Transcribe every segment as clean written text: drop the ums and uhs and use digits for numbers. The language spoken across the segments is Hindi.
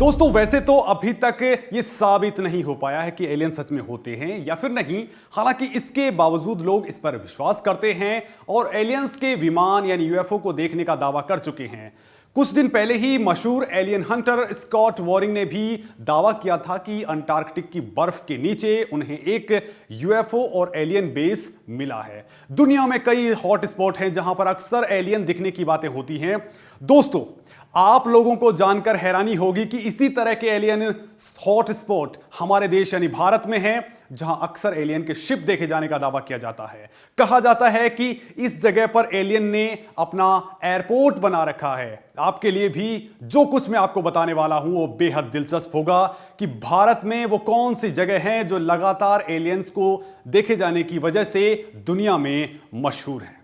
दोस्तों वैसे तो अभी तक ये साबित नहीं हो पाया है कि एलियन सच में होते हैं या फिर नहीं। हालांकि इसके बावजूद लोग इस पर विश्वास करते हैं और एलियंस के विमान यानी यूएफओ को देखने का दावा कर चुके हैं। कुछ दिन पहले ही मशहूर एलियन हंटर स्कॉट वॉरिंग ने भी दावा किया था कि अंटार्कटिक की बर्फ के नीचे उन्हें एक यूएफओ और एलियन बेस मिला है। दुनिया में कई हॉट स्पॉट हैं जहां पर अक्सर एलियन दिखने की बातें होती हैं। दोस्तों आप लोगों को जानकर हैरानी होगी कि इसी तरह के एलियन हॉट स्पॉट हमारे देश यानी भारत में हैं, जहां अक्सर एलियन के शिप देखे जाने का दावा किया जाता है। कहा जाता है कि इस जगह पर एलियन ने अपना एयरपोर्ट बना रखा है। आपके लिए भी जो कुछ मैं आपको बताने वाला हूं वो बेहद दिलचस्प होगा कि भारत में वो कौन सी जगह है जो लगातार एलियंस को देखे जाने की वजह से दुनिया में मशहूर है।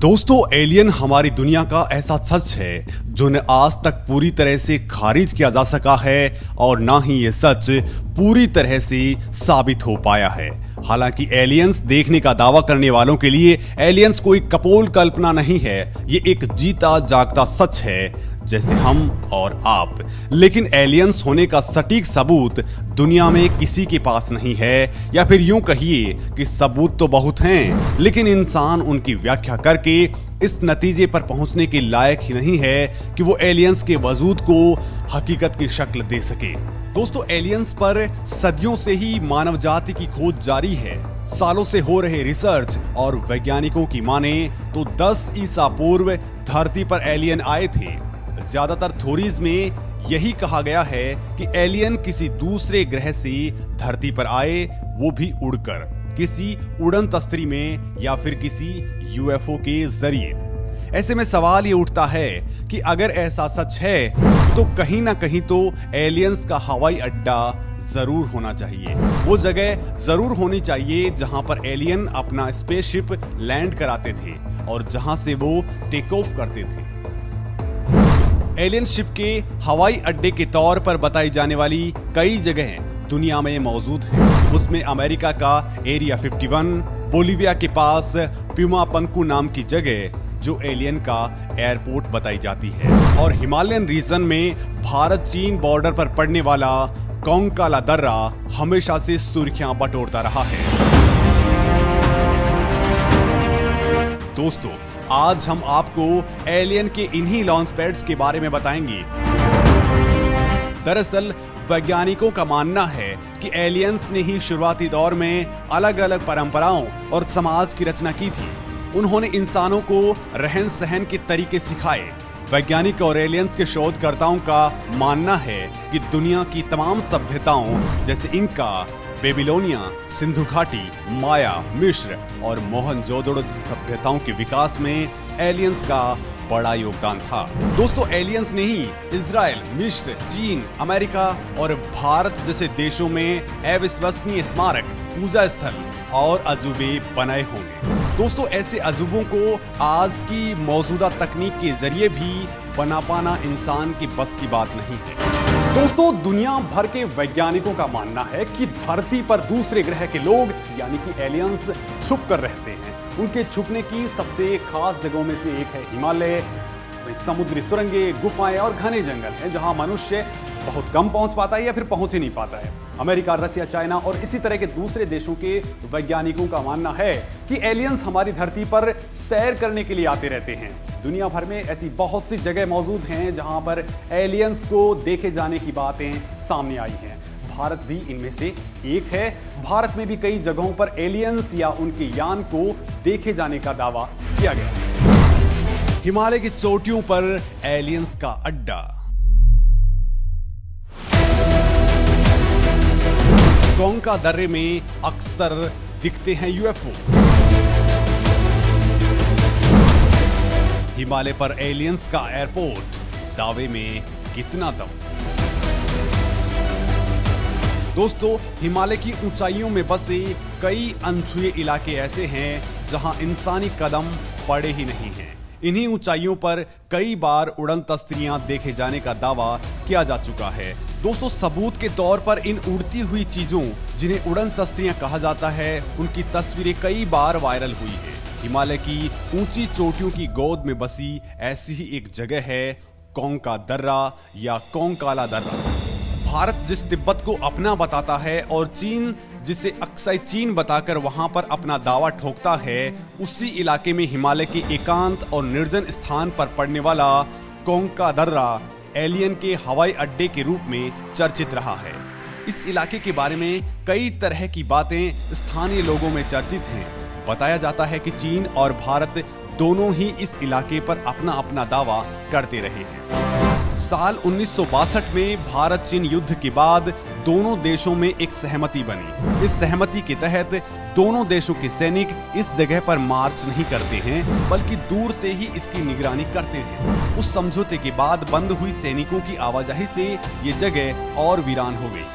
दोस्तों एलियन हमारी दुनिया का ऐसा सच है जो न आज तक पूरी तरह से खारिज किया जा सका है और ना ही ये सच पूरी तरह से साबित हो पाया है। हालांकि एलियंस देखने का दावा करने वालों के लिए एलियंस कोई कपोल कल्पना नहीं है, ये एक जीता जागता सच है जैसे हम और आप। लेकिन एलियंस होने का सटीक सबूत दुनिया में किसी के पास नहीं है, या फिर यूं कहिए कि सबूत तो बहुत हैं लेकिन इंसान उनकी व्याख्या करके इस नतीजे पर पहुंचने के लायक ही नहीं है कि वो एलियंस के वजूद को हकीकत की शक्ल दे सके। दोस्तों एलियंस पर सदियों से ही मानव जाति की खोज जारी है। सालों से हो रहे रिसर्च और वैज्ञानिकों की माने तो 10 ईसा पूर्व धरती पर एलियन आए थे। ज्यादातर थ्योरीज में यही कहा गया है कि एलियन किसी दूसरे ग्रह से धरती पर आए, वो भी उड़कर किसी उड़न तस्त्री में या फिर किसी यूएफओ के जरिए। ऐसे में सवाल ये उठता है कि अगर ऐसा सच है तो कहीं ना कहीं तो एलियंस का हवाई अड्डा जरूर होना चाहिए। वो जगह जरूर होनी चाहिए जहां पर एलियन अपना स्पेसशिप लैंड कराते थे और जहां से वो टेक ऑफ करते थे। एलियन शिप के हवाई अड्डे के तौर पर बताई जाने वाली कई जगहें दुनिया में मौजूद हैं। उसमें अमेरिका का एरिया 51, बोलिविया के पास प्यूमा पंकू नाम की जगह जो एलियन का एयरपोर्ट बताई जाती है, और हिमालयन रीजन में भारत चीन बॉर्डर पर पड़ने वाला कोंकाला दर्रा हमेशा से सुर्खियां बटोरता रहा है। दोस्तों आज हम आपको एलियन के इन्हीं लॉन्च पैड्स के बारे में बताएंगे। दरअसल वैज्ञानिकों का मानना है कि एलियंस ने ही शुरुआती दौर में अलग अलग परंपराओं और समाज की रचना की थी। उन्होंने इंसानों को रहन सहन के तरीके सिखाए। वैज्ञानिक और एलियंस के शोधकर्ताओं का मानना है कि दुनिया की तमाम सभ्यताओं जैसे इंका, बेबीलोनिया, सिंधु घाटी, माया, मिस्र और मोहनजोदड़ो जैसी सभ्यताओं के विकास में एलियंस का बड़ा योगदान था। दोस्तों एलियंस ने ही इजराइल, मिस्र, चीन, अमेरिका और भारत जैसे देशों में अविश्वसनीय स्मारक, पूजा स्थल और अजूबे बनाए होंगे। दोस्तों ऐसे अजूबों को आज की मौजूदा तकनीक के जरिए भी बना पाना इंसान की बस की बात नहीं है। दोस्तों दुनिया भर के वैज्ञानिकों का मानना है कि धरती पर दूसरे ग्रह के लोग यानी कि एलियंस छुप कर रहते हैं। उनके छुपने की सबसे खास जगहों में से एक है हिमालय। समुद्री सुरंगें, गुफाएं और घने जंगल हैं जहां मनुष्य बहुत कम पहुंच पाता है या फिर पहुंच ही नहीं पाता है। अमेरिका, रसिया, चाइना और इसी तरह के दूसरे देशों के वैज्ञानिकों का मानना है कि एलियंस हमारी धरती पर सैर करने के लिए आते रहते हैं। दुनिया भर में ऐसी बहुत सी जगह मौजूद हैं जहां पर एलियंस को देखे जाने की बातें सामने आई हैं। भारत भी इनमें से एक है। भारत में भी कई जगहों पर एलियंस या उनके यान को देखे जाने का दावा किया गया है। हिमालय की चोटियों पर एलियंस का अड्डा। कोंका दर्रे में अक्सर दिखते हैं यूएफओ। हिमालय पर एलियंस का एयरपोर्ट, दावे में कितना दम। दोस्तों हिमालय की ऊंचाइयों में बसे कई अनछुए इलाके ऐसे हैं जहां इंसानी कदम पड़े ही नहीं हैं। इन्हीं ऊंचाइयों पर कई बार उड़न तस्त्रियां देखे जाने का दावा किया जा चुका है। दोस्तों सबूत के तौर पर इन उड़ती हुई चीजों जिन्हें उड़न तस्त्रियां कहा जाता है उनकी तस्वीरें कई बार वायरल हुई है। हिमालय की ऊंची चोटियों की गोद में बसी ऐसी ही एक जगह है कोंका दर्रा या कोंकाला दर्रा। भारत जिस तिब्बत को अपना बताता है और चीन जिसे अक्सई चीन बताकर वहां पर अपना दावा ठोकता है, उसी इलाके में हिमालय के एकांत और निर्जन स्थान पर पड़ने वाला कोंका दर्रा एलियन के हवाई अड्डे के रूप में चर्चित रहा है। इस इलाके के बारे में कई तरह की बातें स्थानीय लोगों में चर्चित हैं। बताया जाता है कि चीन और भारत दोनों ही इस इलाके पर अपना अपना दावा करते रहे हैं। साल 1962 में भारत चीन युद्ध के बाद दोनों देशों में एक सहमति बनी। इस सहमति के तहत दोनों देशों के सैनिक इस जगह पर मार्च नहीं करते हैं, बल्कि दूर से ही इसकी निगरानी करते हैं। उस समझौते के बाद बंद हुई सैनिकों की आवाजाही से ये जगह और वीरान हो गई।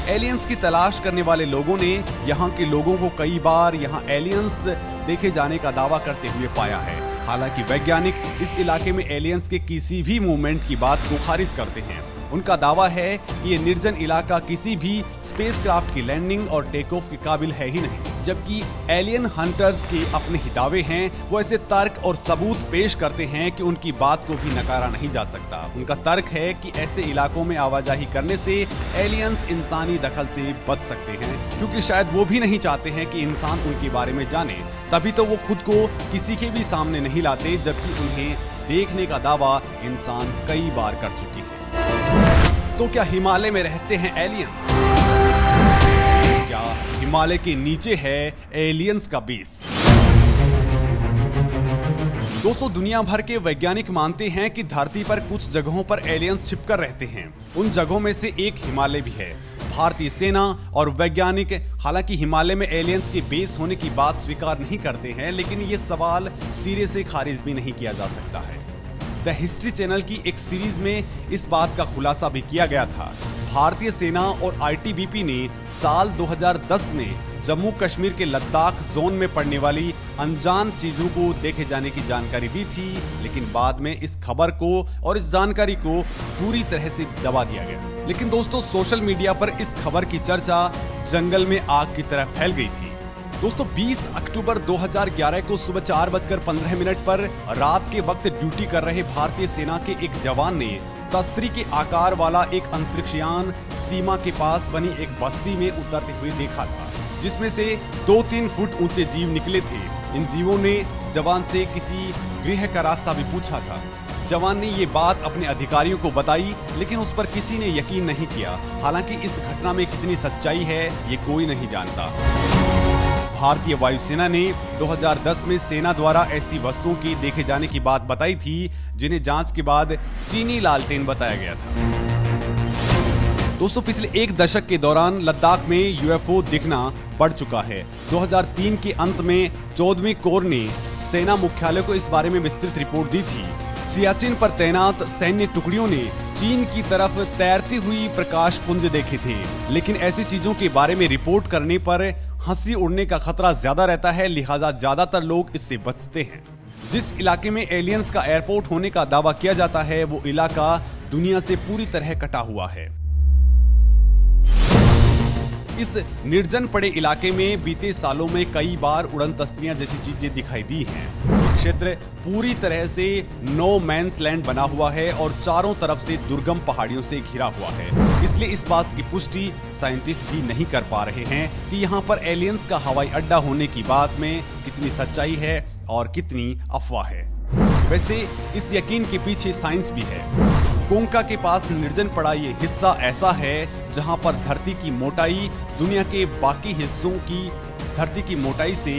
एलियंस की तलाश करने वाले लोगों ने यहाँ के लोगों को कई बार यहाँ एलियंस देखे जाने का दावा करते हुए पाया है। हालांकि वैज्ञानिक इस इलाके में एलियंस के किसी भी मूवमेंट की बात को खारिज करते हैं। उनका दावा है कि ये निर्जन इलाका किसी भी स्पेसक्राफ्ट की लैंडिंग और टेक ऑफ के काबिल है ही नहीं। जबकि एलियन हंटर्स के अपने ही दावे हैं, वो ऐसे तर्क और सबूत पेश करते हैं कि उनकी बात को भी नकारा नहीं जा सकता। उनका तर्क है कि ऐसे इलाकों में आवाजाही करने से एलियंस इंसानी दखल से बच सकते हैं, क्योंकि शायद वो भी नहीं चाहते हैं कि इंसान उनके बारे में जाने। तभी तो वो खुद को किसी के भी सामने नहीं लाते, जबकि उन्हें देखने का दावा इंसान कई बार कर चुके हैं। तो क्या हिमालय में रहते हैं एलियंस? क्या हिमालय के नीचे है एलियंस का बेस? दोस्तों, दुनिया भर के वैज्ञानिक मानते हैं कि धरती पर कुछ जगहों पर एलियंस छिपकर रहते हैं। उन जगहों में से एक हिमालय भी है। भारतीय सेना और वैज्ञानिक हालांकि हिमालय में एलियंस के बेस होने की बात स्वीकार नहीं करते हैं, लेकिन ये सवाल सिरे से खारिज भी नहीं किया जा सकता है। द हिस्ट्री चैनल की एक सीरीज में इस बात का खुलासा भी किया गया था। भारतीय सेना और आईटीबीपी ने साल 2010 में जम्मू कश्मीर के लद्दाख जोन में पड़ने वाली अनजान चीजों को देखे जाने की जानकारी दी थी, लेकिन बाद में इस खबर को और इस जानकारी को पूरी तरह से दबा दिया गया। लेकिन दोस्तों, सोशल मीडिया पर इस खबर की चर्चा जंगल में आग की तरह फैल गई थी। दोस्तों, 20 अक्टूबर 2011 को सुबह 4:15 पर रात के वक्त ड्यूटी कर रहे भारतीय सेना के एक जवान ने तस्तरी के आकार वाला एक अंतरिक्षयान सीमा के पास बनी एक बस्ती में उतरते हुए देखा था, जिसमें से 2-3 फुट ऊंचे जीव निकले थे। इन जीवों ने जवान से किसी गृह का रास्ता भी पूछा था। जवान ने ये बात अपने अधिकारियों को बताई, लेकिन उस पर किसी ने यकीन नहीं किया। हालांकि इस घटना में कितनी सच्चाई है, ये कोई नहीं जानता। भारतीय वायुसेना ने 2010 में सेना द्वारा ऐसी वस्तुओं की देखे जाने की बात बताई थी, जिन्हें जांच के बाद चीनी लालटेन बताया गया था। दोस्तों, पिछले एक दशक के दौरान लद्दाख में यूएफओ दिखना बढ़ चुका है। 2003 के अंत में 14वीं कोर ने सेना मुख्यालय को इस बारे में विस्तृत रिपोर्ट दी थी। सियाचिन पर तैनात सैन्य टुकड़ियों ने चीन की तरफ तैरती हुई प्रकाश पुंज देखे थे, लेकिन ऐसी चीजों के बारे में रिपोर्ट करने पर हंसी उड़ने का खतरा ज्यादा रहता है, लिहाजा ज्यादातर लोग इससे बचते हैं। जिस इलाके में एलियंस का एयरपोर्ट होने का दावा किया जाता है, वो इलाका दुनिया से पूरी तरह कटा हुआ है। इस निर्जन पड़े इलाके में बीते सालों में कई बार उड़न तस्तियां जैसी चीजें दिखाई दी हैं। क्षेत्र पूरी तरह से नो मैंस लैंड बना हुआ है और चारों तरफ से दुर्गम पहाड़ियों से घिरा हुआ है। इसलिए इस बात की पुष्टि साइंटिस्ट भी नहीं कर पा रहे हैं कि यहाँ पर एलियंस का हवाई अड्डा होने की बात में कितनी सच्चाई है और कितनी अफवाह है। वैसे इस यकीन के पीछे साइंस भी है। कोंका के पास निर्जन पड़ा ये हिस्सा ऐसा है जहां पर धरती की मोटाई दुनिया के बाकी हिस्सों की धरती की मोटाई से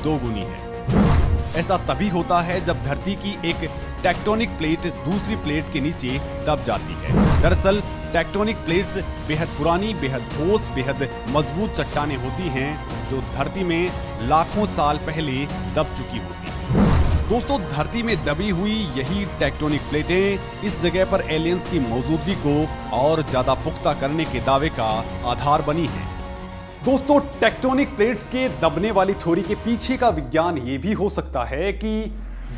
2 गुनी है। ऐसा तभी होता है जब धरती की एक टेक्टोनिक प्लेट दूसरी प्लेट के नीचे दब जाती है। दरअसल टेक्टोनिक प्लेट्स बेहद पुरानी, बेहद ठोस, बेहद मजबूत चट्टानें होती हैं जो धरती में लाखों साल पहले दब चुकी होती हैं। दोस्तों, धरती में दबी हुई यही टेक्टोनिक प्लेटें इस जगह पर एलियंस की मौजूदगी को और ज्यादा पुख्ता करने के दावे का आधार बनी है। दोस्तों, टेक्टोनिक प्लेट्स के दबने वाली थ्योरी के पीछे का विज्ञान ये भी हो सकता है कि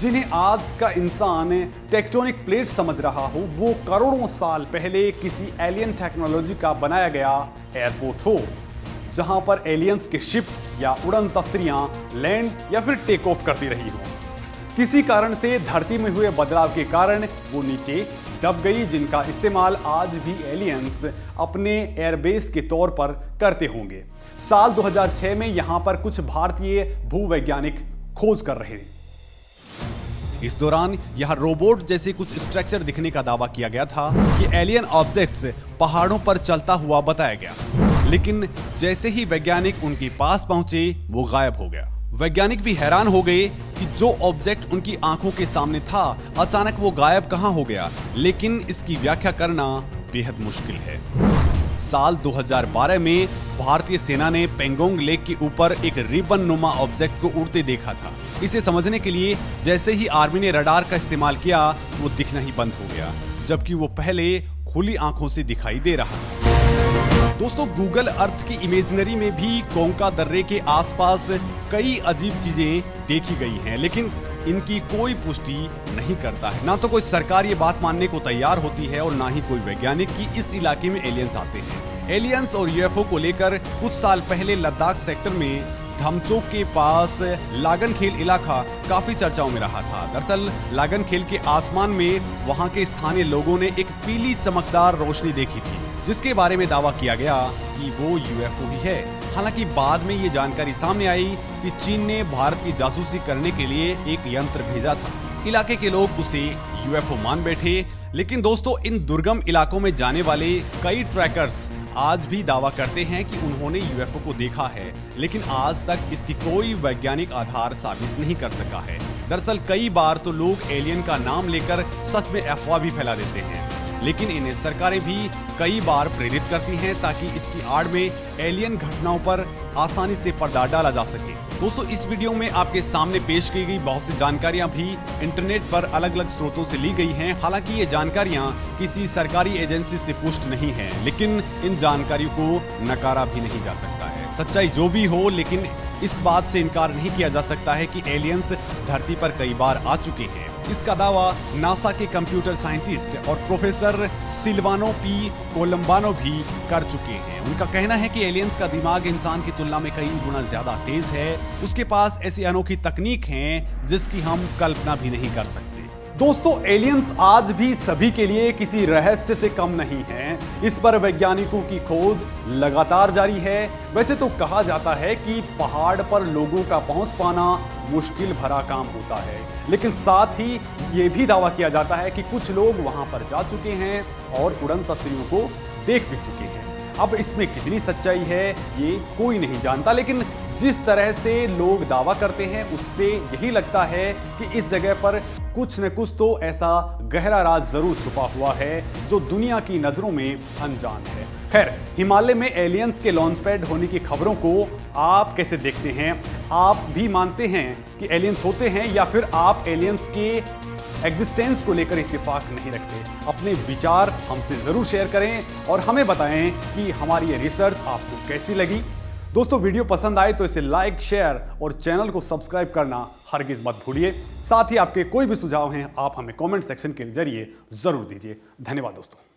जिन्हें आज का इंसान टेक्टोनिक प्लेट समझ रहा हो, वो करोड़ों साल पहले किसी एलियन टेक्नोलॉजी का बनाया गया एयरपोर्ट हो, जहां पर एलियंस के शिप या उड़न तस्तियां लैंड या फिर टेक ऑफ करती रही हो। किसी कारण से धरती में हुए बदलाव के कारण वो नीचे दब गई, जिनका इस्तेमाल आज भी एलियंस अपने एयरबेस के तौर पर करते होंगे। साल 2006 में यहां पर कुछ भारतीय भूवैज्ञानिक खोज कर रहे थे। इस दौरान यहां रोबोट जैसे कुछ स्ट्रक्चर दिखने का दावा किया गया था कि एलियन ऑब्जेक्ट्स पहाड़ों पर चलता हुआ बताया गया, लेकिन जैसे ही वैज्ञानिक उनके पास पहुंचे वो गायब हो गया। वैज्ञानिक भी हैरान हो गए कि जो ऑब्जेक्ट उनकी आंखों के सामने था अचानक वो गायब कहां हो गया, लेकिन इसकी व्याख्या करना बेहद मुश्किल है। साल 2012 में भारतीय सेना ने पेंगोंग लेक के ऊपर एक रिबन नुमा ऑब्जेक्ट को उड़ते देखा था। इसे समझने के लिए जैसे ही आर्मी ने रडार का इस्तेमाल किया वो दिखना ही बंद हो गया, जबकि वो पहले खुली आंखों से दिखाई दे रहा था। दोस्तों, गूगल अर्थ की इमेजनरी में भी कोंका दर्रे के आसपास कई अजीब चीजें देखी गई हैं, लेकिन इनकी कोई पुष्टि नहीं करता है। ना तो कोई सरकार ये बात मानने को तैयार होती है और ना ही कोई वैज्ञानिक कि इस इलाके में एलियंस आते हैं। एलियंस और यूएफओ को लेकर कुछ साल पहले लद्दाख सेक्टर में धमचोक के पास लागनखेल इलाका काफी चर्चाओं में रहा था। दरअसल लागनखेल के आसमान में वहां के स्थानीय लोगों ने एक पीली चमकदार रोशनी देखी थी, जिसके बारे में दावा किया गया कि वो यूएफओ ही है। हालांकि बाद में ये जानकारी सामने आई कि चीन ने भारत की जासूसी करने के लिए एक यंत्र भेजा था। इलाके के लोग उसे यूएफओ मान बैठे, लेकिन दोस्तों, इन दुर्गम इलाकों में जाने वाले कई ट्रैकर्स आज भी दावा करते हैं कि उन्होंने यूएफओ को देखा है, लेकिन आज तक इसकी कोई वैज्ञानिक आधार साबित नहीं कर सका है। दरअसल कई बार तो लोग एलियन का नाम लेकर सच में अफवाह भी फैला देते हैं, लेकिन इन्हें सरकारें भी कई बार प्रेरित करती हैं ताकि इसकी आड़ में एलियन घटनाओं पर आसानी से पर्दा डाला जा सके। दोस्तों, इस वीडियो में आपके सामने पेश की गई बहुत सी जानकारियां भी इंटरनेट पर अलग अलग स्रोतों से ली गई हैं। हालांकि ये जानकारियां किसी सरकारी एजेंसी से पुष्ट नहीं है, लेकिन इन जानकारियों को नकारा भी नहीं जा सकता है। सच्चाई जो भी हो, लेकिन इस बात से इनकार नहीं किया जा सकता है कि एलियंस धरती पर कई बार आ चुके हैं। इसका दावा नासा के कंप्यूटर साइंटिस्ट और प्रोफेसर सिल्वानो पी कोलंबानो भी कर चुके हैं। उनका कहना है कि एलियंस का दिमाग इंसान की तुलना में कई गुना ज्यादा तेज है। उसके पास ऐसी अनोखी तकनीक है जिसकी हम कल्पना भी नहीं कर सकते। दोस्तों, एलियंस आज भी सभी के लिए किसी रहस्य से कम नहीं है। इस पर वैज्ञानिकों की खोज लगातार जारी है। वैसे तो कहा जाता है कि पहाड़ पर लोगों का पहुंच पाना मुश्किल भरा काम होता है, लेकिन साथ ही ये भी दावा किया जाता है कि कुछ लोग वहां पर जा चुके हैं और उड़न तस्वीरों को देख भी चुके हैं। अब इसमें कितनी सच्चाई है ये कोई नहीं जानता, लेकिन जिस तरह से लोग दावा करते हैं उससे यही लगता है कि इस जगह पर कुछ न कुछ तो ऐसा गहरा राज जरूर छुपा हुआ है जो दुनिया की नजरों में अनजान है। खैर, हिमालय में एलियंस के लॉन्च पैड होने की खबरों को आप कैसे देखते हैं? आप भी मानते हैं कि एलियंस होते हैं या फिर आप एलियंस के एग्जिस्टेंस को लेकर इत्तेफाक नहीं रखते? अपने विचार हमसे जरूर शेयर करें और हमें बताएं कि हमारी ये रिसर्च आपको कैसी लगी। दोस्तों, वीडियो पसंद आए तो इसे लाइक, शेयर और चैनल को सब्सक्राइब करना हरगिज मत भूलिए। साथ ही आपके कोई भी सुझाव हैं आप हमें कमेंट सेक्शन के जरिए जरूर दीजिए। धन्यवाद दोस्तों।